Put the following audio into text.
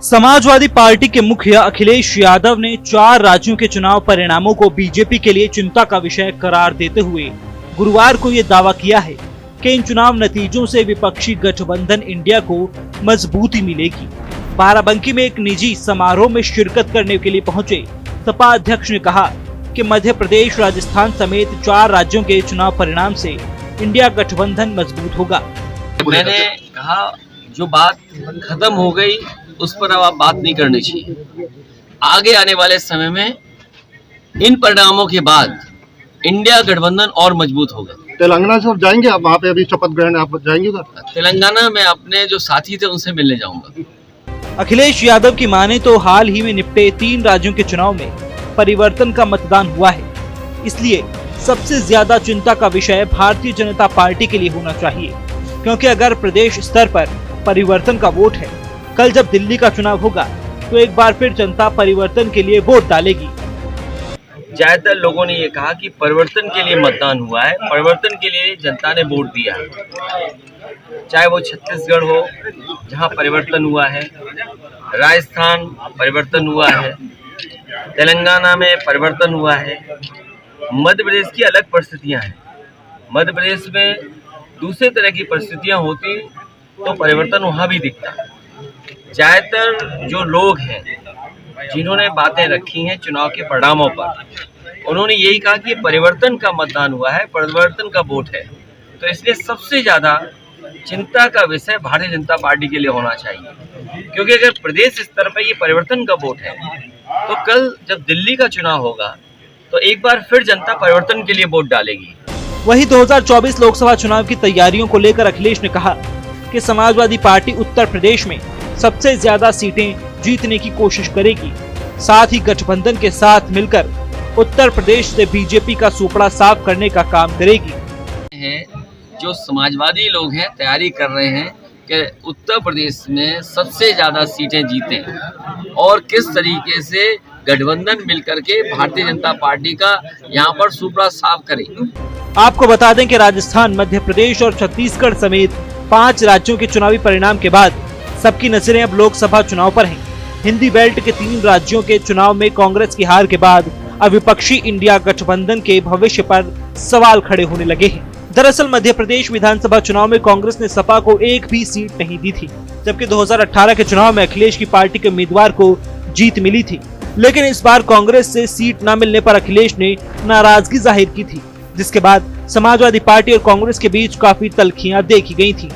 Samajwadi party के मुखिया अखिलेश यादव ने 4 राज्यों के चुनाव परिणामों को बीजेपी के लिए चिंता का विषय करार देते हुए गुरुवार को ये दावा किया है कि इन चुनाव नतीजों से विपक्षी गठबंधन इंडिया को मजबूती मिलेगी। बाराबंकी में एक निजी समारोह में शिरकत करने के लिए पहुंचे सपा अध्यक्ष ने कहा कि मध्य प्रदेश, राजस्थान समेत 4 राज्यों के चुनाव परिणाम से इंडिया गठबंधन मजबूत होगा। मैंने कहा जो बात खत्म हो गई उस पर अब आप बात नहीं करनी चाहिए। आगे आने वाले समय में इन परिणामों के बाद इंडिया गठबंधन और मजबूत होगा। तेलंगाना से आप जाएंगे, आप वहाँ पे अभी शपथ ग्रहण आप जाएंगे उधर? तेलंगाना में अपने जो साथी थे उनसे मिलने जाऊंगा। अखिलेश यादव की माने तो हाल ही में निपटे 3 राज्यों के चुनाव में परिवर्तन का मतदान हुआ है, इसलिए सबसे ज्यादा चिंता का विषय भारतीय जनता पार्टी के लिए होना चाहिए, क्योंकि अगर प्रदेश स्तर पर परिवर्तन का वोट है, कल जब दिल्ली का चुनाव होगा तो एक बार फिर जनता परिवर्तन के लिए वोट डालेगी। ज्यादातर लोगों ने ये कहा कि परिवर्तन के लिए मतदान हुआ है, परिवर्तन के लिए जनता ने वोट दिया है। चाहे वो छत्तीसगढ़ हो जहां परिवर्तन हुआ है, राजस्थान परिवर्तन हुआ है, तेलंगाना में परिवर्तन हुआ है, मध्य प्रदेश की अलग परिस्थितियां हैं। मध्य प्रदेश में दूसरे तरह की परिस्थितियां होती तो परिवर्तन वहां भी दिखता है। ज्यादातर जो लोग हैं जिन्होंने बातें रखी हैं चुनाव के परिणामों पर, उन्होंने यही कहा कि परिवर्तन का मतदान हुआ है, परिवर्तन का वोट है। तो इसलिए सबसे ज्यादा चिंता का विषय भारतीय जनता पार्टी के लिए होना चाहिए, क्योंकि अगर प्रदेश स्तर पर ये परिवर्तन का वोट है तो कल जब दिल्ली का चुनाव होगा तो एक बार फिर जनता परिवर्तन के लिए वोट डालेगी। वहीं 2024 लोकसभा चुनाव की तैयारियों को लेकर अखिलेश ने कहा कि समाजवादी पार्टी उत्तर प्रदेश में सबसे ज्यादा सीटें जीतने की कोशिश करेगी, साथ ही गठबंधन के साथ मिलकर उत्तर प्रदेश से बीजेपी का सुपड़ा साफ करने का काम करेगी। जो समाजवादी लोग हैं तैयारी कर रहे हैं कि उत्तर प्रदेश में सबसे ज्यादा सीटें जीते और किस तरीके से गठबंधन मिलकर के भारतीय जनता पार्टी का यहाँ पर सुपड़ा साफ करे। आपको बता दें कि राजस्थान, मध्य प्रदेश और छत्तीसगढ़ समेत 5 राज्यों के चुनावी परिणाम के बाद सबकी नजरें अब लोकसभा चुनाव पर हैं। हिंदी बेल्ट के 3 राज्यों के चुनाव में कांग्रेस की हार के बाद अब विपक्षी इंडिया गठबंधन के भविष्य पर सवाल खड़े होने लगे हैं। दरअसल मध्य प्रदेश विधानसभा चुनाव में कांग्रेस ने सपा को एक भी सीट नहीं दी थी, जबकि 2018 के चुनाव में अखिलेश की पार्टी के उम्मीदवार को जीत मिली थी। लेकिन इस बार कांग्रेस से सीट न मिलने पर अखिलेश ने नाराजगी जाहिर की थी, जिसके बाद समाजवादी पार्टी और कांग्रेस के बीच काफी तल्खियां देखी गई थी।